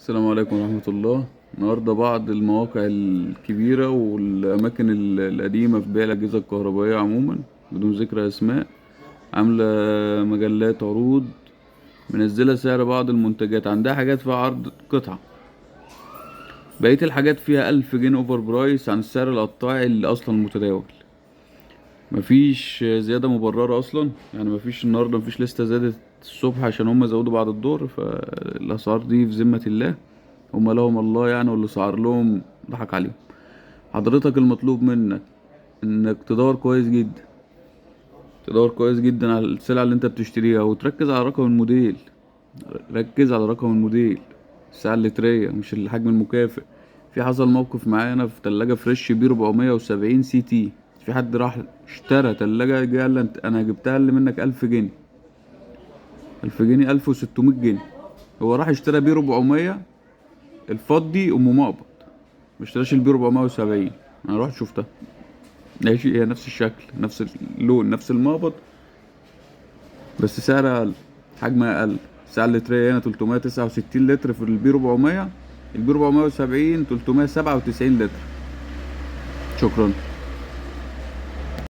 السلام عليكم ورحمة الله. النهاردة بعض المواقع الكبيرة والأماكن القديمة في بيع الأجهزة الكهربائية عموما بدون ذكر أسماء عاملة مجلات عروض، منزلة سعر بعض المنتجات، عندها حاجات فيها عرض قطعة، بقية الحاجات فيها 1000 جنيه اوفر برايس عن السعر القطاعي اللي أصلا متداول. مفيش زيادة مبررة أصلا، يعني مفيش النهاردة مفيش لسه زادت الصبح عشان هم زودوا بعد الظهر، فالأسعار دي في ذمة الله، هم لهم الله يعني، واللي سعر لهم ضحك عليهم. حضرتك المطلوب منك انك تدور كويس جدا على السلعة اللي انت بتشتريها، وتركز على رقم الموديل. ركز على رقم الموديل، الساعة اللترية مش الحجم المكافئ. في حصل موقف معايا انا في تلاجة فريش بي 470 سي تي، في حد راح اشترى تلاجة، جه قال لي انا جبتها اللي منك 1000 جنيه، 1000 جنيه، 1600 جنيه. هو راح اشترى بي 400 الفضي ام مقبض، مشتراش البي 470. انا رحت شفتها، ماشي، هي نفس الشكل نفس اللون نفس المقبض، بس سعر اقل، حجم اقل. السعر اللترية هنا 369 لتر في البي 400، البي 470 397 لتر. شكرا.